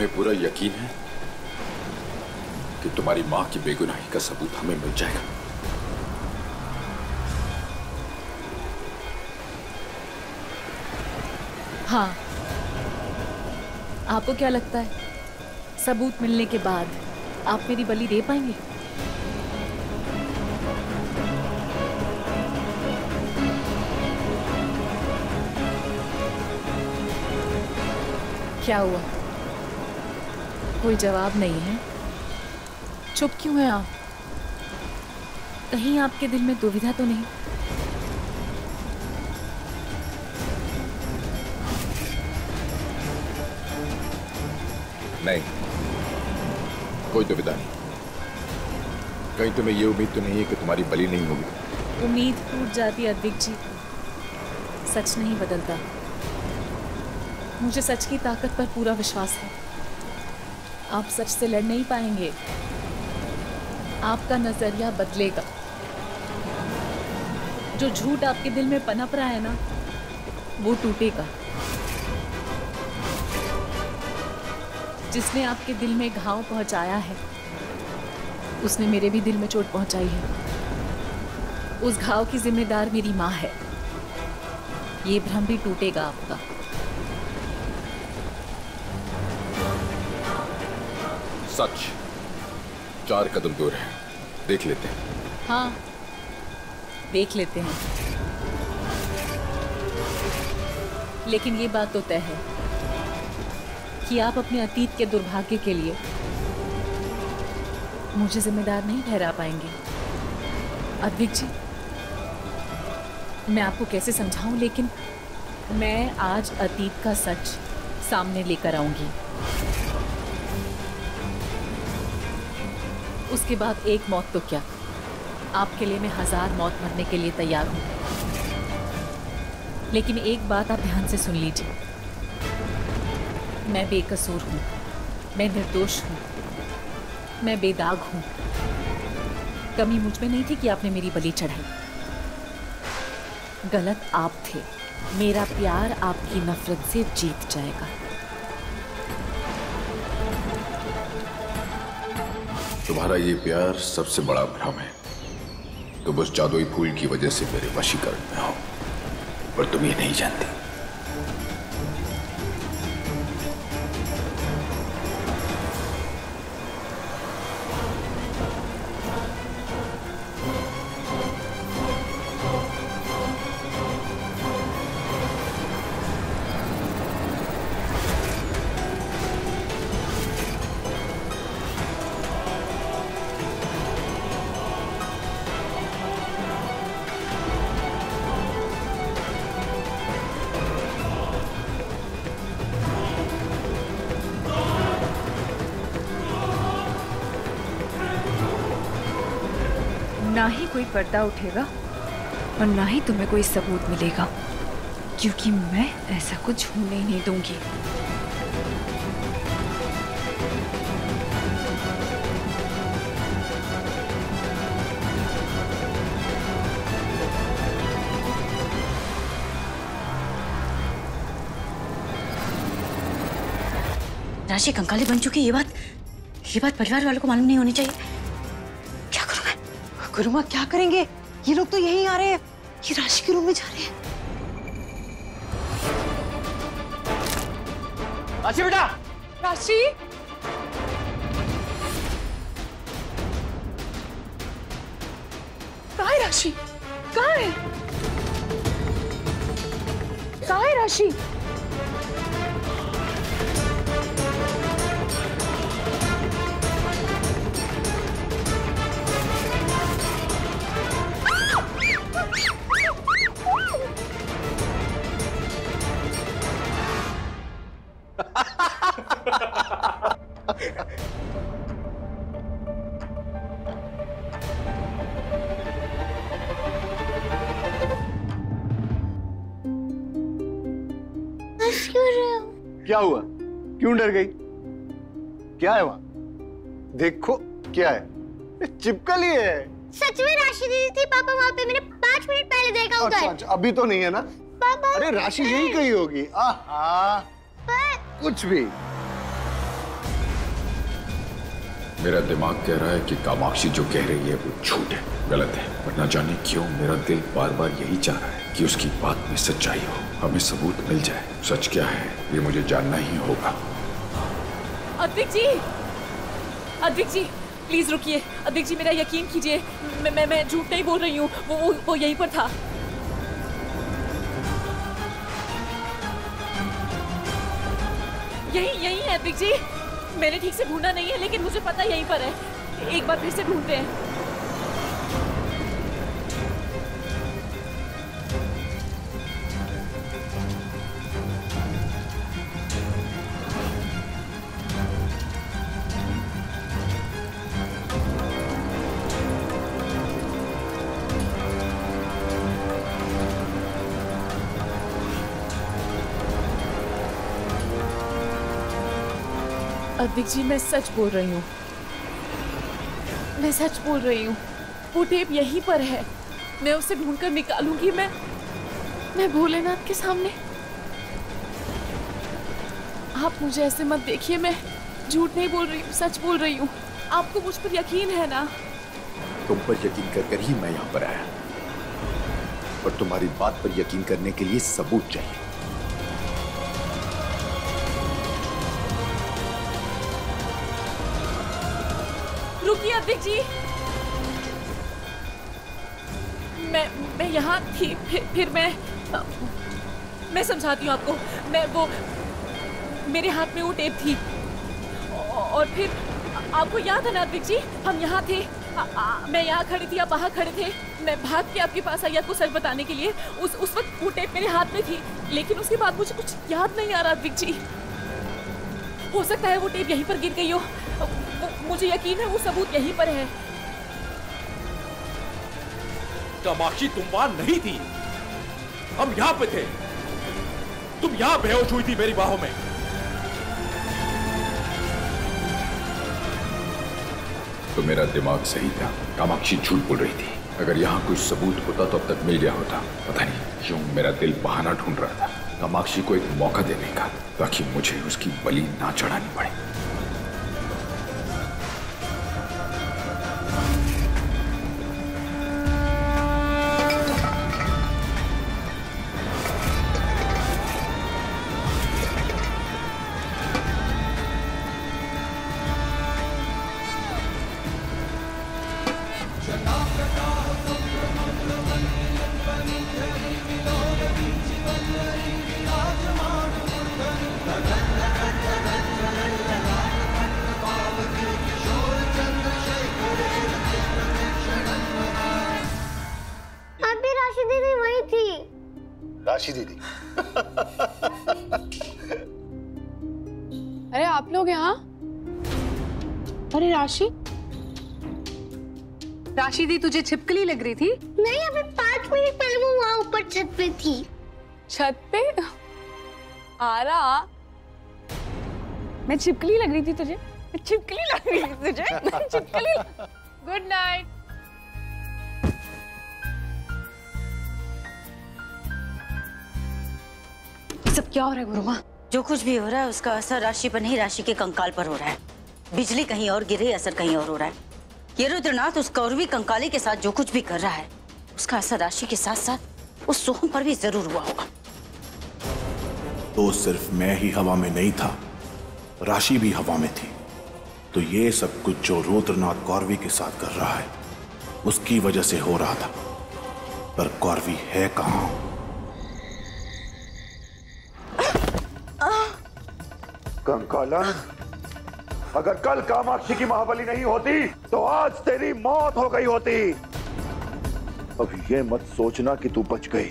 तुम्हें पूरा यकीन है कि तुम्हारी मां की बेगुनाही का सबूत हमें मिल जाएगा? हाँ। आपको क्या लगता है सबूत मिलने के बाद आप मेरी बलि दे पाएंगे? क्या हुआ? कोई जवाब नहीं है? चुप क्यों है आप? कहीं आपके दिल में दुविधा तो नहीं? नहीं, कोई दुविधा नहीं। कहीं तुम्हें यह उम्मीद तो नहीं है कि तुम्हारी बलि नहीं होगी? उम्मीद टूट जाती अद्विक जी, सच नहीं बदलता। मुझे सच की ताकत पर पूरा विश्वास है। आप सच से लड़ नहीं पाएंगे। आपका नजरिया बदलेगा। जो झूठ आपके दिल में पनप रहा है ना, वो टूटेगा। जिसने आपके दिल में घाव पहुंचाया है, उसने मेरे भी दिल में चोट पहुंचाई है। उस घाव की जिम्मेदार मेरी मां है। ये भ्रम भी टूटेगा आपका। सच 4 कदम दूर है, देख लेते हैं। हाँ, देख लेते हैं। लेकिन ये बात तो तय है कि आप अपने अतीत के दुर्भाग्य के लिए मुझे जिम्मेदार नहीं ठहरा पाएंगे। अद्विक जी, मैं आपको कैसे समझाऊं, लेकिन मैं आज अतीत का सच सामने लेकर आऊंगी। उसके बाद एक मौत तो क्या, आपके लिए मैं 1000 मौत मरने के लिए तैयार हूं। लेकिन एक बात आप ध्यान से सुन लीजिए, मैं बेकसूर हूं, मैं निर्दोष हूं, मैं बेदाग हूं। कमी मुझ में नहीं थी कि आपने मेरी बलि चढ़ाई। गलत आप थे। मेरा प्यार आपकी नफरत से जीत जाएगा। तुम्हारा ये प्यार सबसे बड़ा भ्रम है। तुम उस जादुई फूल की वजह से मेरे वशीकरण में हो, पर तुम ये नहीं जानती। ना ही कोई पर्दा उठेगा और ना ही तुम्हें कोई सबूत मिलेगा, क्योंकि मैं ऐसा कुछ होने ही नहीं दूंगी। राशि कंकाली बन चुकी, ये बात परिवार वालों को मालूम नहीं होनी चाहिए। क्या करूं मैं? गुरुमा क्या करेंगे? ये लोग तो यहीं आ रहे हैं, ये राशि के रूम में जा रहे हैं। राशि बेटा! राशि! कहाँ है राशि? कहाँ है? कहाँ है राशि? क्या हुआ? क्यों डर गई? क्या है वहां? देखो क्या है, चिपकली है। सच में राशि दीदी थी पापा वहाँ पे, मैंने 5 मिनट पहले देखा उधर। अच्छा, अभी तो नहीं है ना पापा? अरे राशि यही कहीं होगी। आहा, कुछ भी। मेरा दिमाग कह रहा है कि कामाक्षी जो कह रही है वो झूठ है, गलत है, पर न जाने क्यों मेरा दिल बार बार यही चाह रहा है कि उसकी बात में सच्चाई हो, हमें सबूत मिल जाए। सच क्या है ये मुझे जानना ही होगा। अद्विक जी प्लीज रुकिए। अद्विक जी मेरा यकीन कीजिए, मैं झूठ नहीं बोल रही हूँ। वो यहीं पर था। यही है अद्विक जी। मैंने ठीक से ढूंढा नहीं है, लेकिन मुझे पता यहीं पर है। एक बार फिर से ढूंढते हैं। अद्विक जी मैं सच बोल रही हूँ, मैं सच बोल रही हूँ। वो टेप यहीं पर है। मैं उसे ढूंढकर निकालूंगी। मैं भोलेनाथ के सामने। आप मुझे ऐसे मत देखिए, मैं झूठ नहीं बोल रही हूँ, सच बोल रही हूँ। आपको मुझ पर यकीन है ना? तुम पर यकीन कर ही मैं यहाँ पर आया, और तुम्हारी बात पर यकीन करने के लिए सबूत चाहिए। रुकिए अद्विक जी, मैं यहाँ थी, फिर मैं समझाती हूँ आपको। मेरे हाथ में वो टेप थी, और फिर आपको याद है ना अद्विक जी, हम यहाँ थे। मैं यहाँ खड़ी थी, आप वहाँ खड़े थे। मैं भाग के आपके पास आई आपको सच बताने के लिए। उस वक्त वो टेप मेरे हाथ में थी, लेकिन उसके बाद मुझे कुछ याद नहीं आ रहा अद्विक जी। हो सकता है वो टेप यहीं पर गिर गई हो। मुझे यकीन है वो सबूत यहीं पर है। कामाक्षी तुम वहां नहीं थी, हम यहां पे थे। तुम यहां बेहोश हुई थी मेरी बाहों में। तो मेरा दिमाग सही था, कामाक्षी झूठ बोल रही थी। अगर यहाँ कोई सबूत होता तो अब तक मिल गया होता। पता नहीं क्यों मेरा दिल बहाना ढूंढ रहा था कामाक्षी को एक मौका देने का, ताकि मुझे उसकी बलि ना चढ़ानी पड़े। राशि दीदी। अरे आप लोग यहाँ? अरे राशि दी तुझे छिपकली लग रही थी? नहीं, अभी 5 मिनट पहले वो वहाँ ऊपर छत पे थी। छत पे? आरा, मैं छिपकली लग रही थी तुझे? छिपकली लग रही थी तुझे? मैं छिपकली। Good night. सब क्या हो रहा है गुरुमा? जो कुछ भी हो रहा है उसका असर राशि पर नहीं, राशि के कंकाल पर हो रहा है। बिजली कहीं और गिरे, असर कहीं और हो रहा है। ये रुद्रनाथ उस कौरवी कंकाली के साथ जो कुछ भी कर रहा है, उसका असर राशि के साथ साथ उस सोहम पर भी जरूर हुआ होगा। तो सिर्फ मैं ही हवा में नहीं था, राशि भी हवा में थी। तो ये सब कुछ जो रुद्रनाथ कौरवी के साथ कर रहा है, उसकी वजह से हो रहा था। पर कौरवी है कहाँ? कंकाला, अगर कल कामाक्षी की महाबली नहीं होती तो आज तेरी मौत हो गई होती। अब ये मत सोचना कि तू बच गई।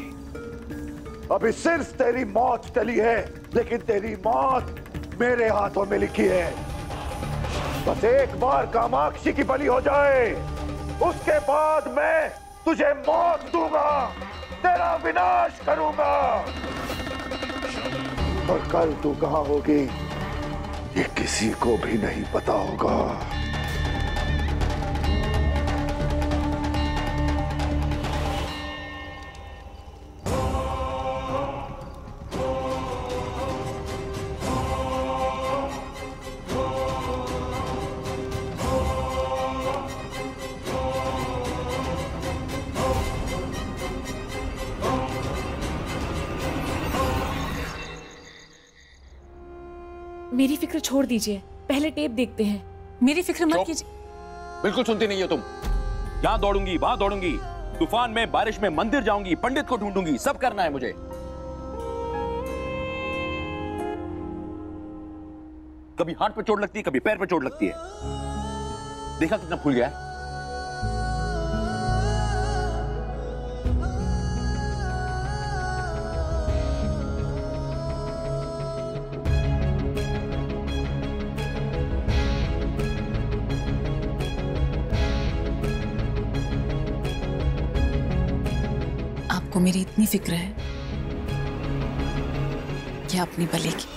अभी सिर्फ तेरी मौत टली है, लेकिन तेरी मौत मेरे हाथों में लिखी है। बस एक बार कामाक्षी की बलि हो जाए, उसके बाद मैं तुझे मौत दूंगा, तेरा विनाश करूंगा। और कल तू कहां होगी ये किसी को भी नहीं पता होगा। मेरी फिक्र छोड़ दीजिए, पहले टेप देखते हैं। मेरी फिक्र मत कीजिए। बिल्कुल सुनती नहीं हो तुम। यहाँ दौड़ूंगी, वहां दौड़ूंगी, तूफान में, बारिश में, मंदिर जाऊंगी, पंडित को ढूंढूंगी, सब करना है मुझे। कभी हाथ पे चोट लगती है, कभी पैर पे चोट लगती है। देखा कितना फूल गया है। आपको मेरी इतनी फिक्र है कि अपनी भले की।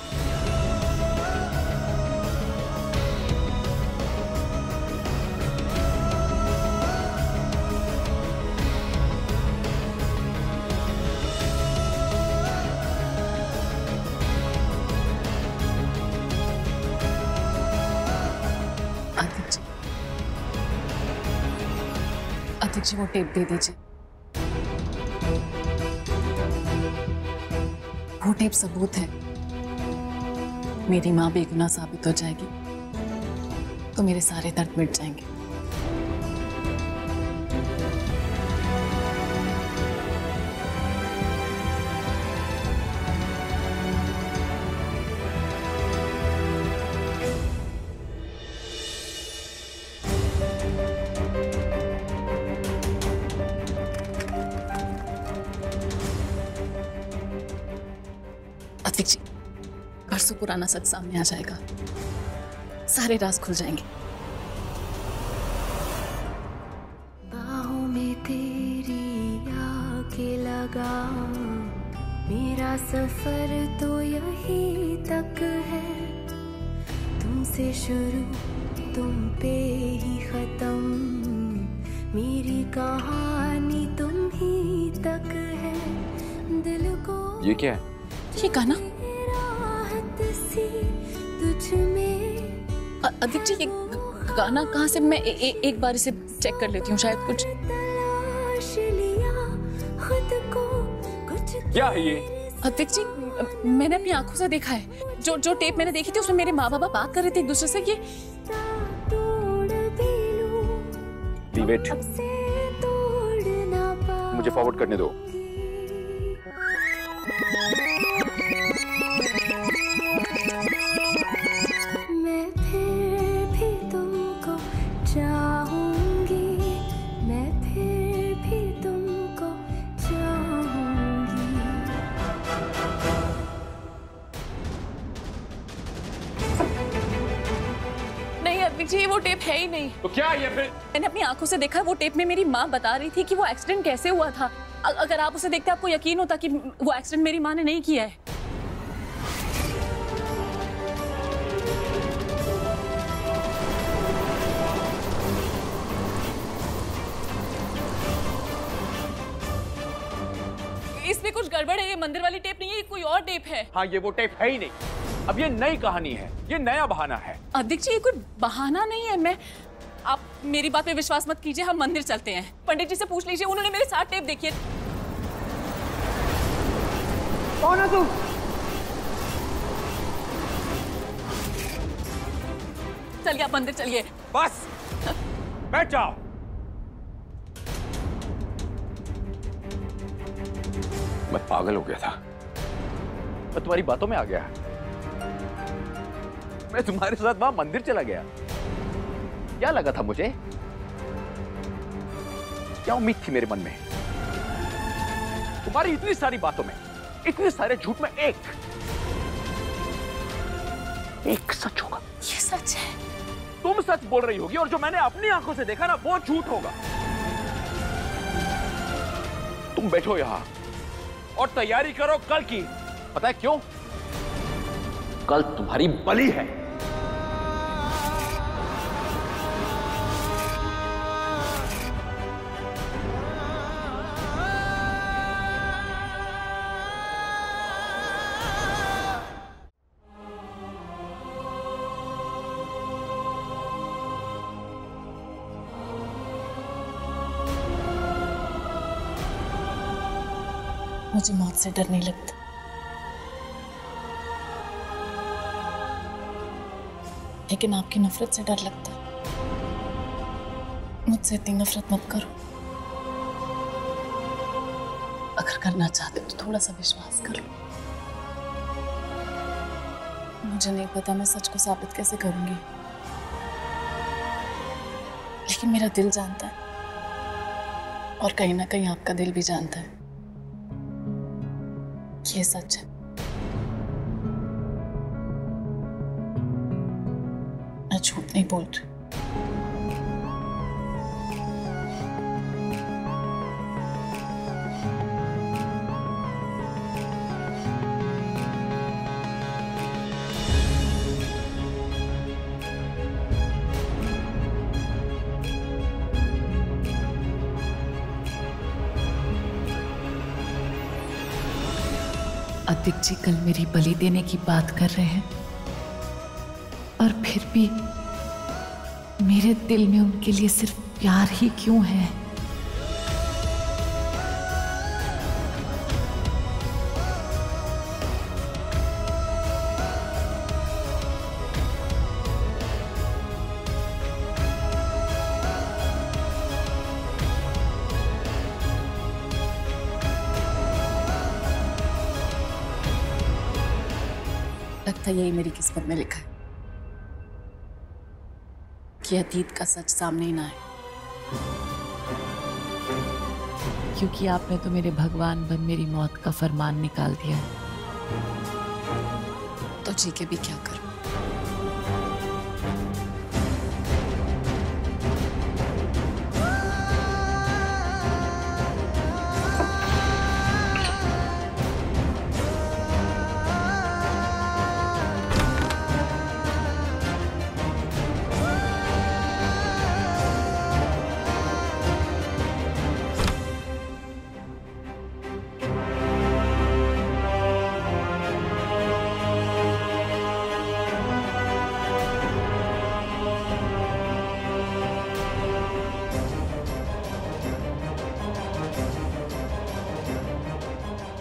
आदित्य जी, वो टेप दे दीजिए। वो टेप सबूत है। मेरी माँ बेगुनाह साबित हो जाएगी तो मेरे सारे दर्द मिट जाएंगे। अतिक जी, परसों पुराना सच सामने आ जाएगा, सारे राज खुल जाएंगे। बाहों में तेरी आके लगा, मेरा सफर तो यही तक है। तुमसे शुरू, तुम पे ही खत्म, मेरी कहानी तुम ही तक है। दिल को ये क्या है? ये गाना अदिक जी, ये गाना कहाँ से? मैं एक बार इसे चेक कर लेती हूँ, शायद कुछ। क्या है ये? अदिक जी, मैंने अपनी आंखों से देखा है। जो टेप मैंने देखी थी उसमें मेरे माँ बाबा बात कर रहे थे एक दूसरे से। ये वेट, मुझे फॉरवर्ड करने दो। जी, वो टेप है ही नहीं। तो क्या है ये फिर? मैंने अपनी आंखों से देखा। वो टेप में मेरी माँ बता रही थी कि वो एक्सीडेंट कैसे हुआ था। अगर आप उसे देखते आपको यकीन होता कि वो एक्सीडेंट मेरी माँ ने नहीं किया है। इसमें कुछ गड़बड़ है। ये मंदिर वाली टेप नहीं है, ये कोई और टेप है। हाँ, ये वो टेप है ही नहीं। अब ये नई कहानी है, ये नया बहाना है। अदिक जी, ये कोई बहाना नहीं है। आप मेरी बात पे विश्वास मत कीजिए, हम मंदिर चलते हैं। पंडित जी से पूछ लीजिए, उन्होंने मेरे साथ टेप देखी है। कौन है तू? चलिए, आप मंदिर चलिए। बस बैठ जाओ। मैं पागल हो गया था, मैं तुम्हारी बातों में आ गया। मैं तुम्हारे साथ वहां मंदिर चला गया। क्या लगा था मुझे? क्या उम्मीद थी मेरे मन में? तुम्हारी इतनी सारी बातों में, इतने सारे झूठ में एक सच होगा। ये सच है। तुम सच बोल रही होगी और जो मैंने अपनी आंखों से देखा ना, वो झूठ होगा। तुम बैठो यहां और तैयारी करो कल की। पता है क्यों? कल तुम्हारी बलि है। मुझे मौत से डर नहीं लगता। लेकिन आपकी नफरत से डर लगता है। मुझसे इतनी नफरत मत करो। अगर करना चाहते तो थोड़ा सा विश्वास कर लो। मुझे नहीं पता मैं सच को साबित कैसे करूंगी, लेकिन मेरा दिल जानता है और कहीं ना कहीं आपका दिल भी जानता है कि ये सच है। मैं झूठ नहीं बोल रही। अदिति जी कल मेरी बलि देने की बात कर रहे हैं और फिर भी मेरे दिल में उनके लिए सिर्फ प्यार ही क्यों है? लगता है यही मेरी किस्मत में लिखा है कि अतीत का सच सामने ही ना आए, क्योंकि आपने तो मेरे भगवान बन मेरी मौत का फरमान निकाल दिया है। तो जी के भी क्या करूं?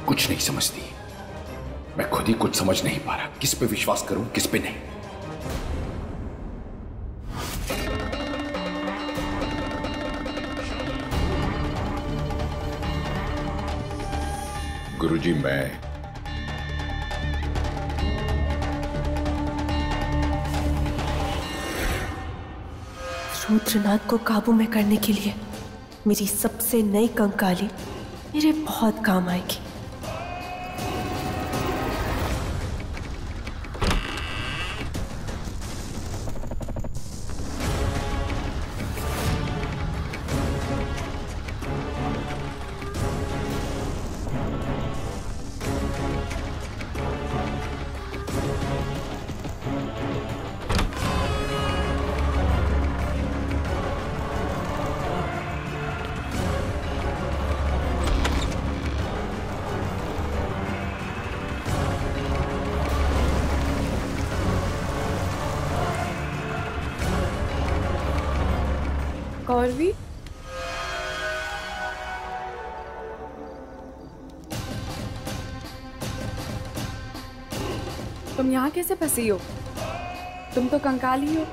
कुछ नहीं समझती। मैं खुद ही कुछ समझ नहीं पा रहा, किस पे विश्वास करूं किस पे नहीं। गुरुजी, मैं रुद्रनाथ को काबू में करने के लिए मेरी सबसे नई कंकाली मेरे बहुत काम आएगी। कौरवी, तुम यहाँ कैसे फंसी हो? तुम तो कंकाली हो,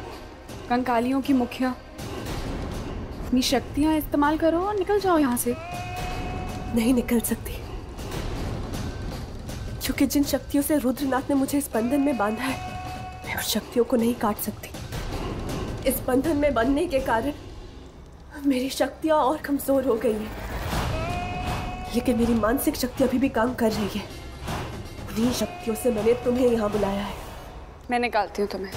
कंकालियों की मुखिया। अपनी शक्तियाँ इस्तेमाल करो और निकल जाओ यहाँ से। नहीं निकल सकती, क्योंकि जिन शक्तियों से रुद्रनाथ ने मुझे इस बंधन में बांधा है, मैं उस शक्तियों को नहीं काट सकती। इस बंधन में बंधने के कारण मेरी शक्तियां और कमजोर हो गई हैं, लेकिन मेरी मानसिक शक्ति अभी भी काम कर रही है। उन्हीं शक्तियों से मैंने तुम्हें यहाँ बुलाया है। मैं निकालती हूँ तुम्हें।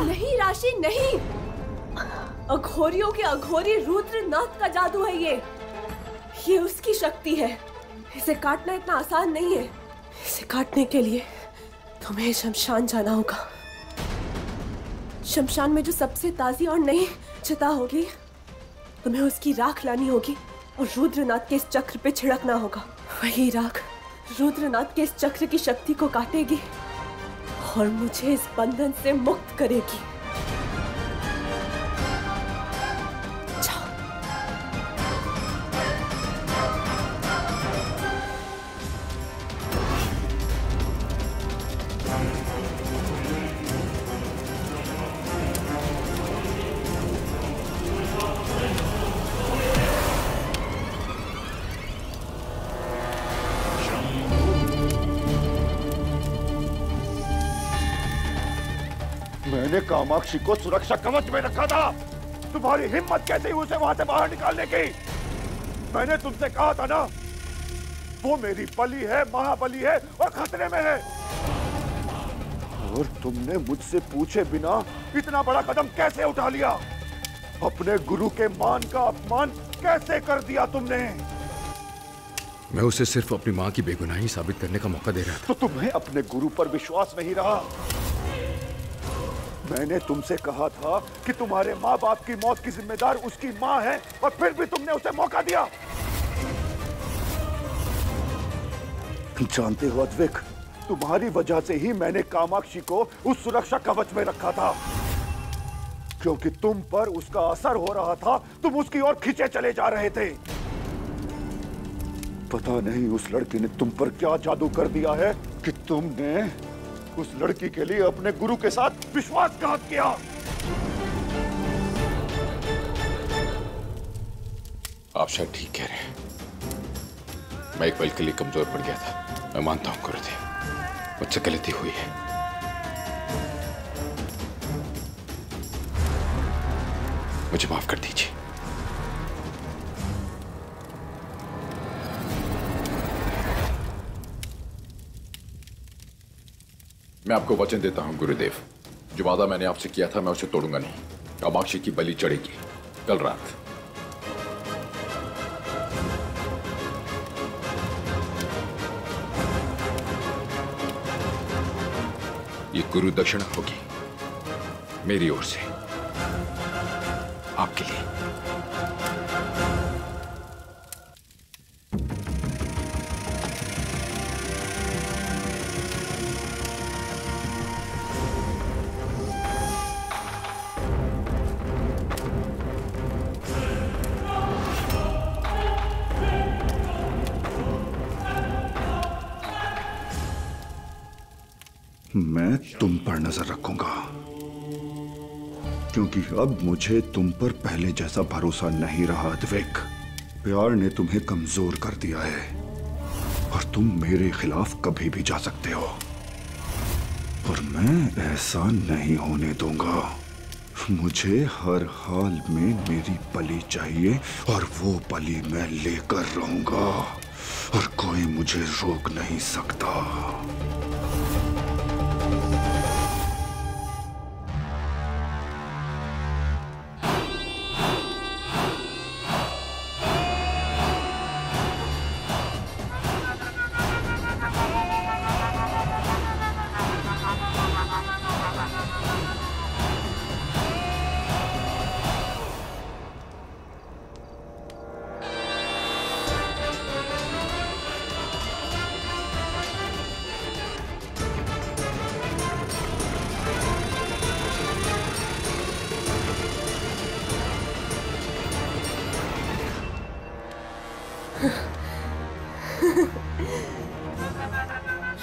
नहीं राशि, नहीं। अघोरियों के अघोरी रुद्रनाथ का जादू है ये उसकी शक्ति है। इसे काटना इतना आसान नहीं है। इसे काटने के लिए तुम्हें शमशान जाना होगा। शमशान में जो सबसे ताजी और नई चिता होगी, तुम्हें उसकी राख लानी होगी और रुद्रनाथ के इस चक्र पे छिड़कना होगा। वही राख रुद्रनाथ के इस चक्र की शक्ति को काटेगी और मुझे इस बंधन से मुक्त करेगी। मैंने कामाक्षी को सुरक्षा कवच में रखा था। तुम्हारी हिम्मत कैसे हुई उसे वहां से बाहर निकालने की? मैंने तुमसे कहा था ना, वो मेरी बलि है, महाबली है और खतरे में है। और तुमने मुझसे पूछे बिना इतना बड़ा कदम कैसे उठा लिया? अपने गुरु के मान का अपमान कैसे कर दिया तुमने? मैं उसे सिर्फ अपनी माँ की बेगुनाही साबित करने का मौका दे रहा था। तो तुम्हें अपने गुरु पर विश्वास नहीं रहा? मैंने तुमसे कहा था कि तुम्हारे माँ बाप की मौत की जिम्मेदार उसकी माँ है, और फिर भी तुमने उसे मौका दिया। जानते हो अद्विक, तुम्हारी वजह से ही मैंने कामाक्षी को उस सुरक्षा कवच में रखा था, क्योंकि तुम पर उसका असर हो रहा था। तुम उसकी ओर खींचे चले जा रहे थे। पता नहीं उस लड़की ने तुम पर क्या जादू कर दिया है कि तुमने उस लड़की के लिए अपने गुरु के साथ विश्वासघात किया। आप शायद ठीक कह रहे हैं। मैं एक पल के लिए कमजोर पड़ गया था। मैं मानता हूं गुरुदेव, मुझसे गलती हुई है। मुझे माफ कर दीजिए। मैं आपको वचन देता हूं गुरुदेव, जो वादा मैंने आपसे किया था मैं उसे तोड़ूंगा नहीं। कामाक्षी की बलि चढ़ेगी कल रात। ये गुरु दक्षिणा होगी मेरी ओर से आपके लिए। मैं तुम पर नजर रखूंगा, क्योंकि अब मुझे तुम पर पहले जैसा भरोसा नहीं रहा अद्विक। प्यार ने तुम्हें कमजोर कर दिया है और तुम मेरे खिलाफ कभी भी जा सकते हो, और मैं ऐसा नहीं होने दूंगा। मुझे हर हाल में मेरी बलि चाहिए, और वो बलि मैं लेकर रहूंगा, और कोई मुझे रोक नहीं सकता।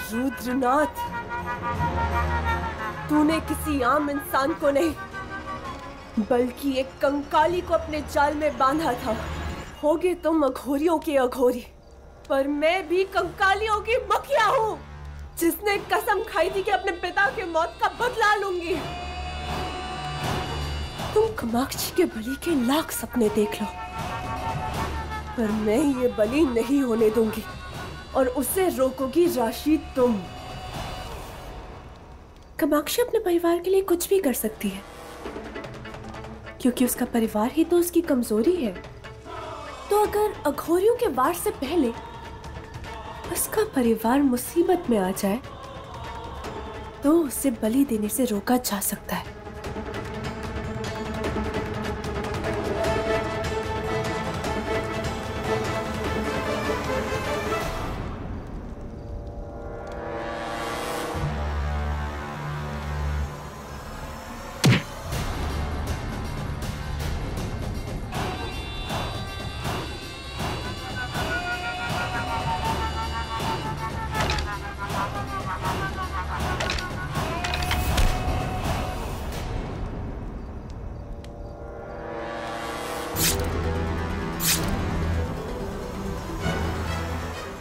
रुद्रनाथ, तूने किसी आम इंसान को नहीं, बल्कि एक कंकाली को अपने जाल में बांधा था। होगे तुम अघोरियों के अघोरी, पर मैं भी कंकालियों की मुखिया हूँ, जिसने कसम खाई थी कि अपने पिता के मौत का बदला लूंगी। तुम कामाक्षी के बलि के लाख सपने देख लो, पर मैं ये बलि नहीं होने दूंगी, और उसे रोकोगी राशि तुम। कामाक्षी अपने परिवार के लिए कुछ भी कर सकती है, क्योंकि उसका परिवार ही तो उसकी कमजोरी है। तो अगर अघोरियों के वार से पहले उसका परिवार मुसीबत में आ जाए, तो उसे बलि देने से रोका जा सकता है।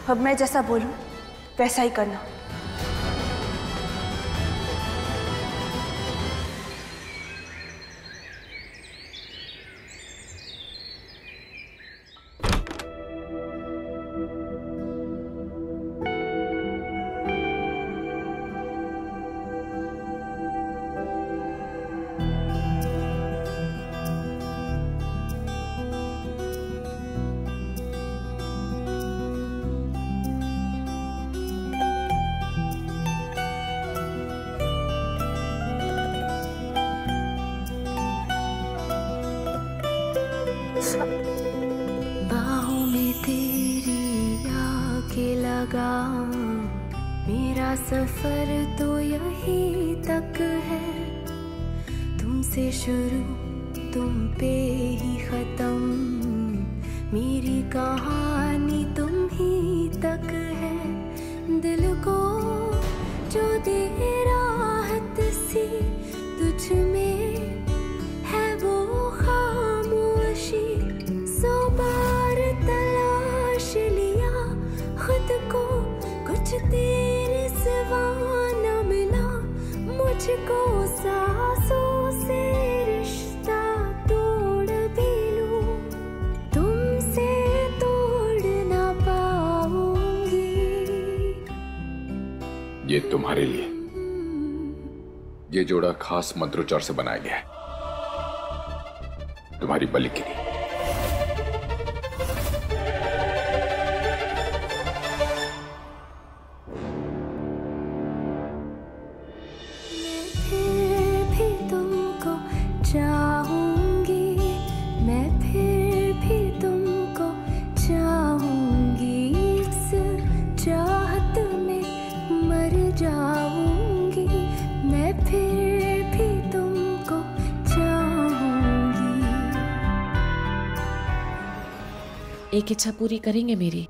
अब मैं जैसा बोलूं वैसा ही करना। बाहों में तेरी आके लगा, मेरा सफर तो यही तक है। तुमसे शुरू तुम पे ही खत्म, मेरी कहानी तुम ही तक है। दिल को जो दे राहत सी तुझ में है वो खामोशी। 100 बार तलाश लिया खुद को, कुछ तेरे सिवा न मिला मुझको। सांसों से रिश्ता तोड़ भी लूं, तुमसे तोड़ ना पाऊंगी। ये तुम्हारे लिए, ये जोड़ा खास मंत्रोच्चार से बनाया गया है, तुम्हारी बलि के लिए। चाहूंगी मैं, फिर भी तुमको चाहूंगी। इस चाहत में मर जाऊंगी मैं, फिर भी तुमको चाहूंगी। एक इच्छा पूरी करेंगे मेरी?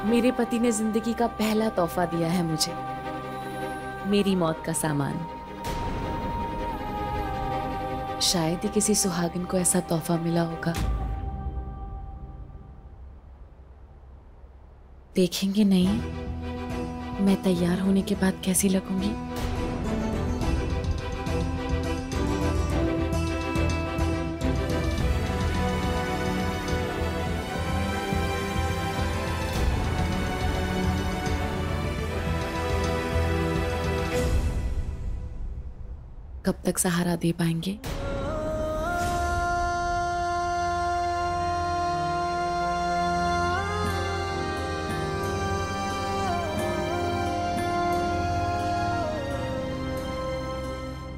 मेरे पति ने जिंदगी का पहला तोहफा दिया है मुझे, मेरी मौत का सामान। शायद ही किसी सुहागिन को ऐसा तोहफा मिला होगा। देखेंगे नहीं मैं तैयार होने के बाद कैसी लगूंगी। कब तक सहारा दे पाएंगे?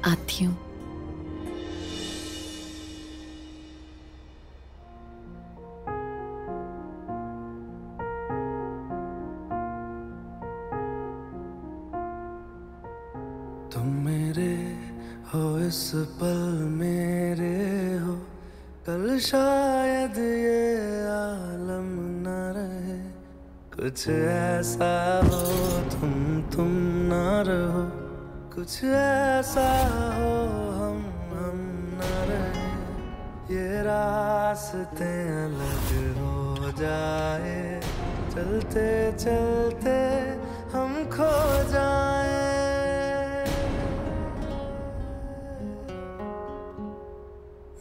आती हूँ। तुम मेरे हो इस पल मेरे हो, कल शायद ये आलम न रहे। कुछ ऐसा हो तुम ना रहो, कुछ ऐसा हो हम न रहे। ये रास्ते अलग हो जाए, चलते चलते हम खो जाए।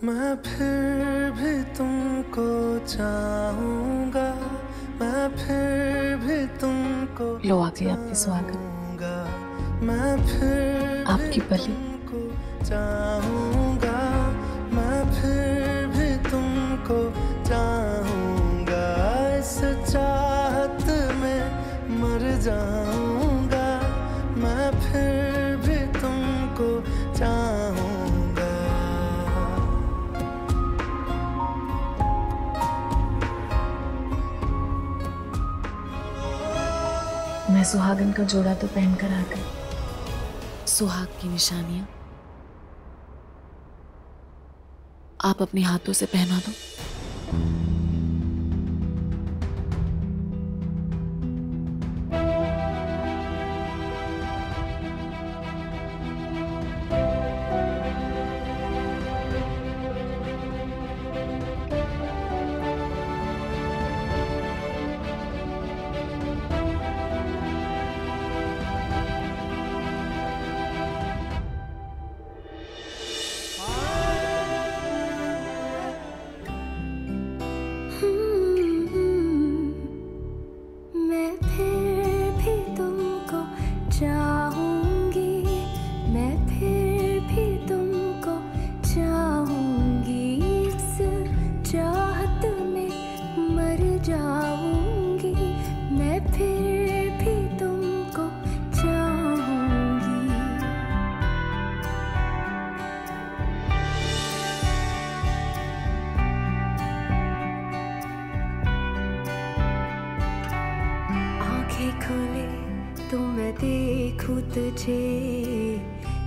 मैं फिर भी तुमको चाहूंगा, मैं फिर भी तुमको लो आ गई आपकी सुहागन, मैं फिर आपकी बलि। चाहूंगा मैं फिर भी तुमको चाहूंगा। इस चाहत में मर जाऊंगा, मैं फिर भी तुमको चाहूंगा। मैं सुहागन का जोड़ा तो पहन कर आ गई, सुहाग की निशानियां आप अपने हाथों से पहना दो।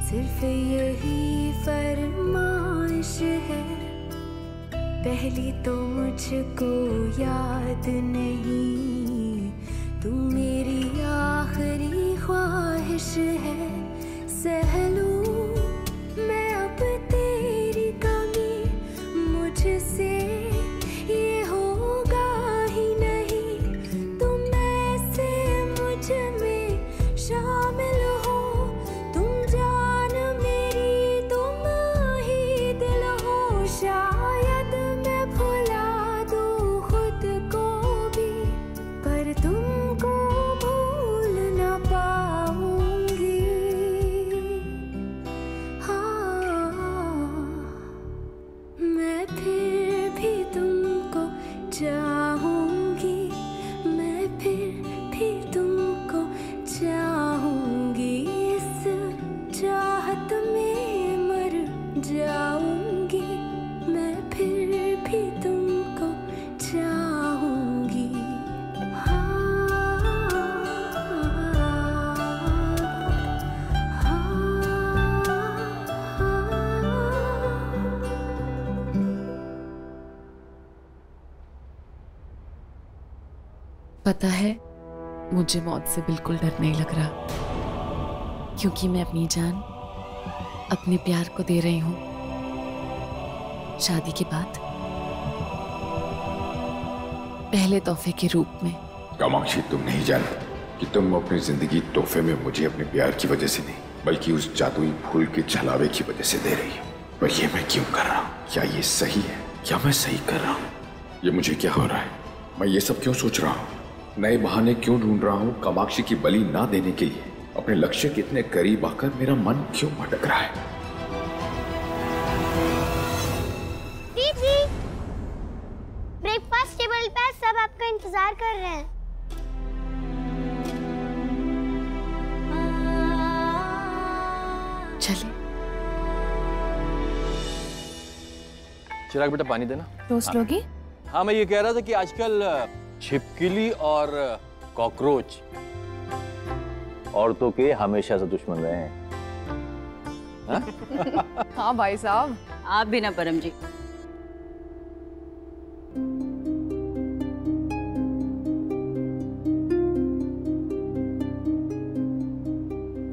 सिर्फ यही फरमाइश है। पहली तो मुझको याद नहीं, तू मेरी आखिरी ख्वाहिश है। सह लूं मैं अब तेरी कमी, मुझसे ये होगा ही नहीं। तुम ऐसे मुझ में शामिल हो, तुम जान मेरी, तुम ही दिल हो। शायद मैं भुला दूं खुद को भी, पर तुमको भूल ना पाऊंगी। हाँ, मैं फिर भी तुमको चाहूंगी, मैं फिर भी तुमको चाहूंगी। इस चाहत में मर जाऊंगी, मैं फिर भी तुमको चाहूंगी। पता है, मुझे मौत से बिल्कुल डर नहीं लग रहा, क्योंकि मैं अपनी जान अपने प्यार को दे रही हूं। शादी के बाद पहले तोहफे के रूप में। कामाक्षी, तुम नहीं जानो कि तुम अपनी जिंदगी तोहफे में मुझे अपने प्यार की वजह से नहीं, बल्कि उस जादुई फूल के छलावे की वजह से दे रही हो। पर ये मैं क्यों कर रहा हूँ? क्या ये सही है? क्या मैं सही कर रहा हूँ? ये मुझे क्या हो रहा है? मैं ये सब क्यों सोच रहा हूँ? नए बहाने क्यों ढूंढ रहा हूँ कामाक्षी की बलि ना देने के लिए? अपने लक्ष्य के इतने करीब आकर मेरा मन क्यों भटक रहा है? दीदी, ब्रेकफास्ट टेबल पर सब आपका इंतजार कर रहे हैं। चलिए। चिराग बेटा पानी देना। टोस्ट लोगी? हाँ, मैं ये कह रहा था कि आजकल छिपकली और कॉकरोच औरतों के हमेशा से दुश्मन रहे हैं। हाँ? हाँ भाई साहब। आप भी ना परम जी।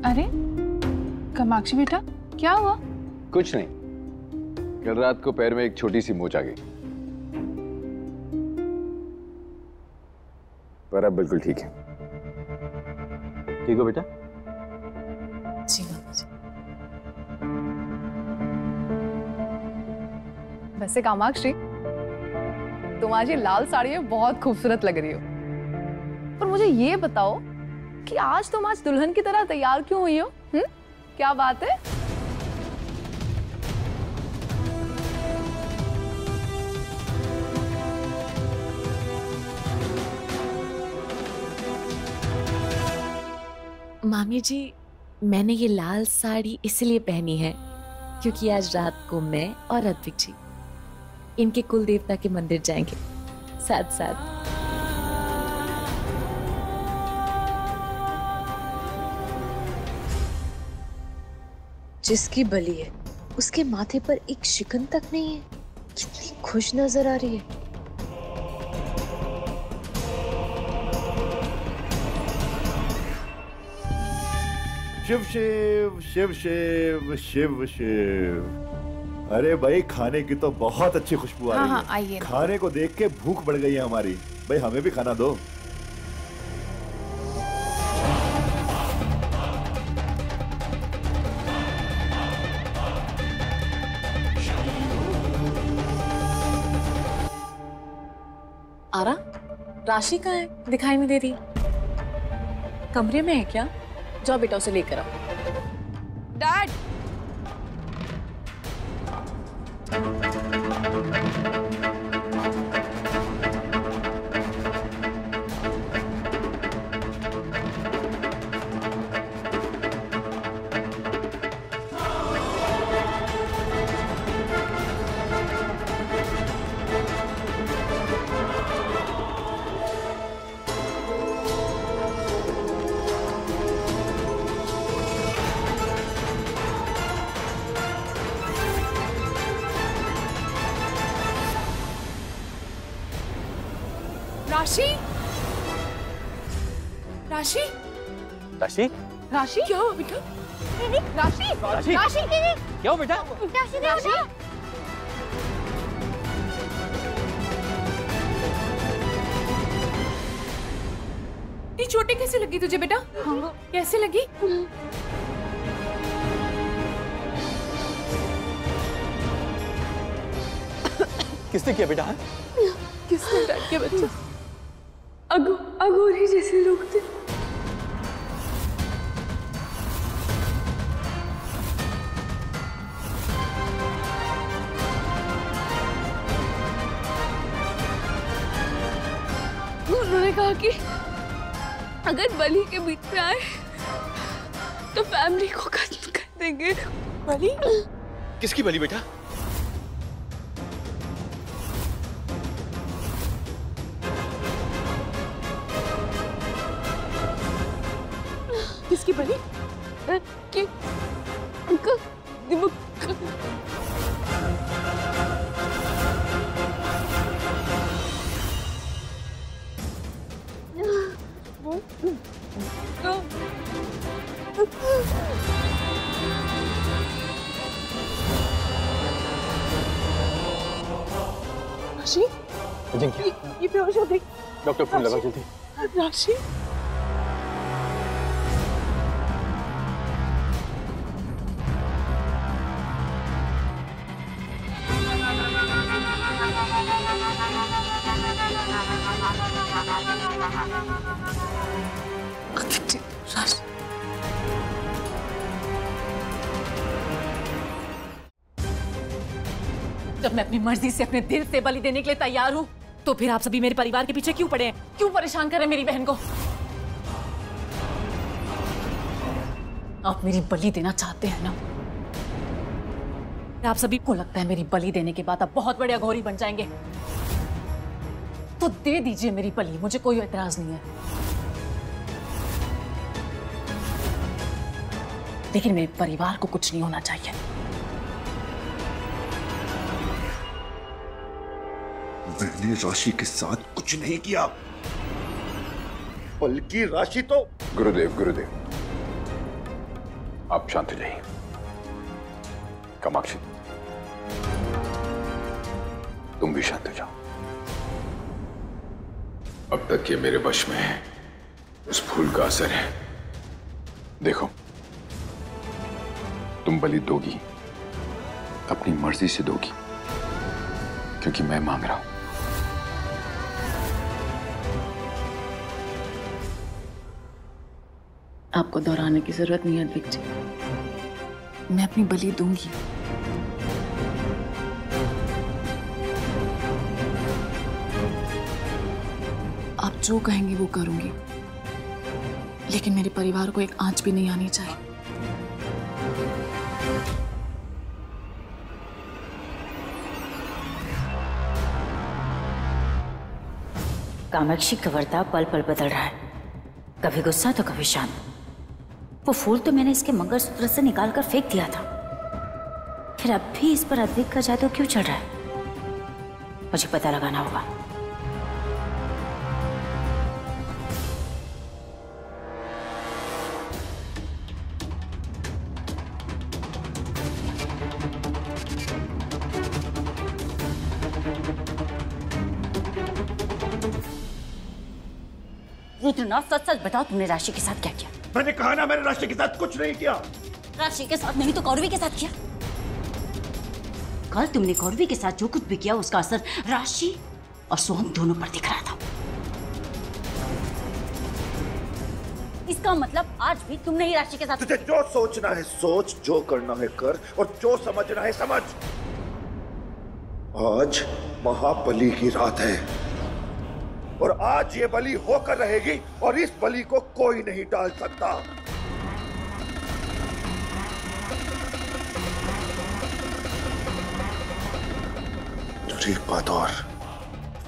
अरे कामाक्षी बेटा, क्या हुआ? कुछ नहीं, कल रात को पैर में एक छोटी सी मोच आ गई, पर अब बिल्कुल ठीक है। ठीक हो बेटा? जी मामा जी। वैसे कामाक्षी, तुम आज ये लाल साड़ी में बहुत खूबसूरत लग रही हो। पर मुझे ये बताओ कि आज तुम दुल्हन की तरह तैयार क्यों हुई हो? क्या बात है? मामी जी, मैंने ये लाल साड़ी इसलिए पहनी है क्योंकि आज रात को मैं और अद्विक जी इनके कुल देवता के मंदिर जाएंगे साथ साथ। जिसकी बलि है उसके माथे पर एक शिकन तक नहीं है। कितनी खुश नजर आ रही है। शिव शिव शिव शिव शिव शिव। अरे भाई, खाने की तो बहुत अच्छी खुशबू आ रही है। आइए। खाने को देख के भूख बढ़ गई है हमारी। भाई हमें भी खाना दो। आरा, राशि कहाँ है? दिखाई नहीं दे रही। कमरे में है क्या? जाओ बेटा, उसे लेकर आओ। डैड, राशि राशि राशि राशि क्या हुआ बेटा? राशि राशि राशि क्या हुआ बेटा? राशि ये चोटें कैसे लगी तुझे बेटा? कैसे लगी? किसने किया बेटा? किसने डांट के बच्चा? अघोरी जैसे लोग थे। उन्होंने कहा कि अगर बलि के बीच में आए तो फैमिली को खत्म कर देंगे। बलि? किसकी बलि बेटा? किसकी बलि? कि राशि ये बेहोश हो गई। डॉक्टर फोन लगा जल्दी। राशि जब मैं अपनी मर्जी से अपने दिल से बलि देने के लिए तैयार हूँ तो फिर आप सभी मेरे परिवार के पीछे क्यों पड़े हैं? क्यों परेशान कर रहे हैं मेरी बहन को? आप मेरी बलि देना चाहते हैं ना? आप सभी को लगता है मेरी बलि देने के बाद आप बहुत बड़े अघोरी बन जाएंगे, तो दे दीजिए मेरी बलि, मुझे कोई एतराज नहीं है। लेकिन मेरे परिवार को कुछ नहीं होना चाहिए। मैंने राशि के साथ कुछ नहीं किया, बल्कि राशि तो। गुरुदेव गुरुदेव, आप शांत हो जाइए। कामाक्षी, तुम भी शांत हो जाओ। अब तक ये मेरे वश में है, उस फूल का असर है। देखो, तुम बलि दोगी, अपनी मर्जी से दोगी, क्योंकि मैं मांग रहा हूं। आपको दोहराने की जरूरत नहीं है अद्विक जी, मैं अपनी बलि दूंगी। आप जो कहेंगे वो करूंगी, लेकिन मेरे परिवार को एक आंच भी नहीं आनी चाहिए। कामाक्षी का बर्ताव पल पल बदल रहा है, कभी गुस्सा तो कभी शांत। वो फूल तो मैंने इसके मंगलसूत्र से निकाल कर फेंक दिया था, फिर अब भी इस पर अद्विक का जादू क्यों चल रहा है? मुझे पता लगाना होगा। रुद्रनाथ, सच सच बताओ, तुमने राशि के साथ क्या किया? मैंने कहा ना, मैंने राशि के साथ कुछ नहीं किया। राशि के साथ नहीं तो कौरवी के साथ किया। कल तुमने कौरवी के साथ जो कुछ भी किया उसका असर राशि और सोहम दोनों पर दिख रहा था। इसका मतलब आज भी तुमने ही राशि के साथ। तुझे जो सोचना है सोच, जो करना है कर, और जो समझना है समझ। आज महाबली की रात है और आज ये बलि होकर रहेगी और इस बलि को कोई नहीं टाल सकता। एक बात और,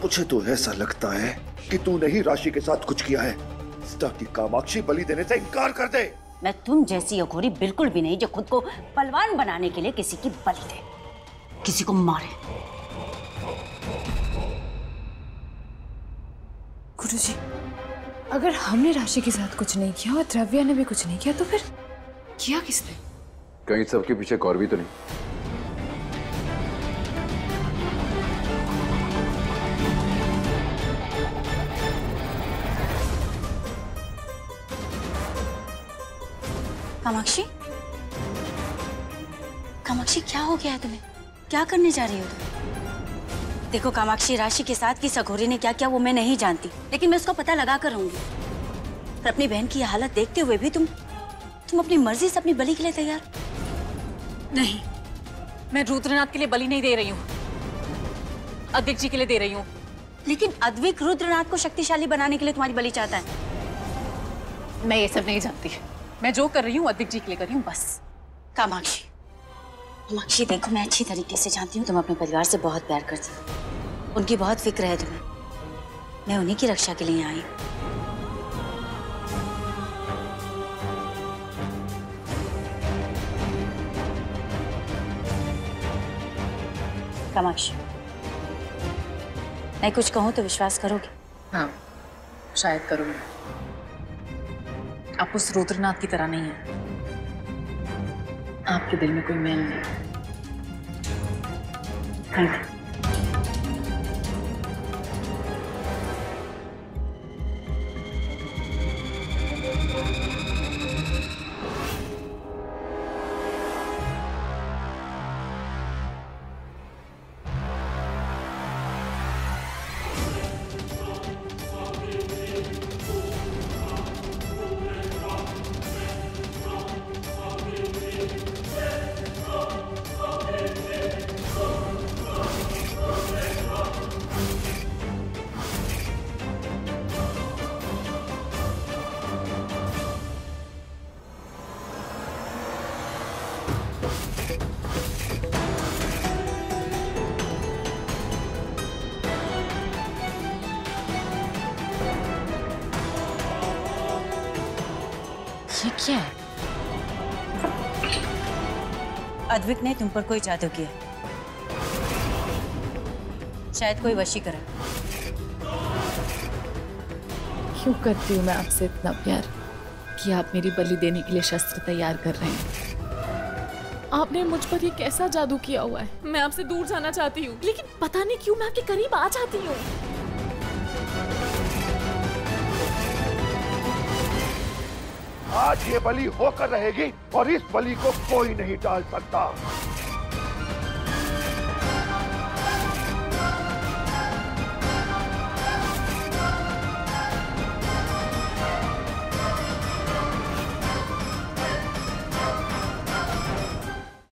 मुझे तो ऐसा लगता है कि तूने ही राशि के साथ कुछ किया है ताकि कामाक्षी बलि देने से इनकार कर दे। मैं तुम जैसी अघोरी बिल्कुल भी नहीं जो खुद को पहलवान बनाने के लिए किसी की बलि दे, किसी को मारे। गुरुजी, अगर हमने राशि के साथ कुछ नहीं किया और द्रव्या ने भी कुछ नहीं किया तो फिर किया किसने? कहीं सबके पीछे कौरवी तो नहीं? कामाक्षी, कामाक्षी क्या हो गया है तुम्हें? क्या करने जा रही हो तुम? देखो कामाक्षी, राशि के साथ किस अघोरी ने क्या किया वो मैं नहीं जानती, लेकिन मैं उसका पता लगा कर रहूंगी। और अपनी बहन की हालत देखते हुए भी तुम अपनी मर्जी से अपनी बलि के लिए तैयार? नहीं, मैं रुद्रनाथ के लिए बलि नहीं दे रही हूँ, अद्विक जी के लिए दे रही हूँ। लेकिन अद्विक रुद्रनाथ को शक्तिशाली बनाने के लिए तुम्हारी बलि चाहता है। मैं ये सब नहीं जानती, मैं जो कर रही हूँ अद्विक जी के लिए कर रही हूँ बस। कामाक्षी, कामाक्षी देखो, मैं अच्छी तरीके से जानती हूँ तुम अपने परिवार से बहुत प्यार करती हो, उनकी बहुत फिक्र है तुम्हें। मैं उन्हीं की रक्षा के लिए आई हूँ। कामाक्षी, मैं कुछ कहूँ तो विश्वास करोगे? हाँ, शायद करूँगी। आप उस रुद्रनाथ की तरह नहीं है, आपके दिल में कोई मैल नहीं। Thank you. ये क्या है? अद्विक ने तुम पर कोई जादू किया, शायद कोई वशीकरण। क्यों करती हूँ मैं आपसे इतना प्यार कि आप मेरी बलि देने के लिए शस्त्र तैयार कर रहे हैं? आपने मुझ पर ये कैसा जादू किया हुआ है? मैं आपसे दूर जाना चाहती हूँ, लेकिन पता नहीं क्यों मैं आपके करीब आ जाती हूँ। आज ये बलि होकर रहेगी और इस बलि को कोई नहीं टाल सकता।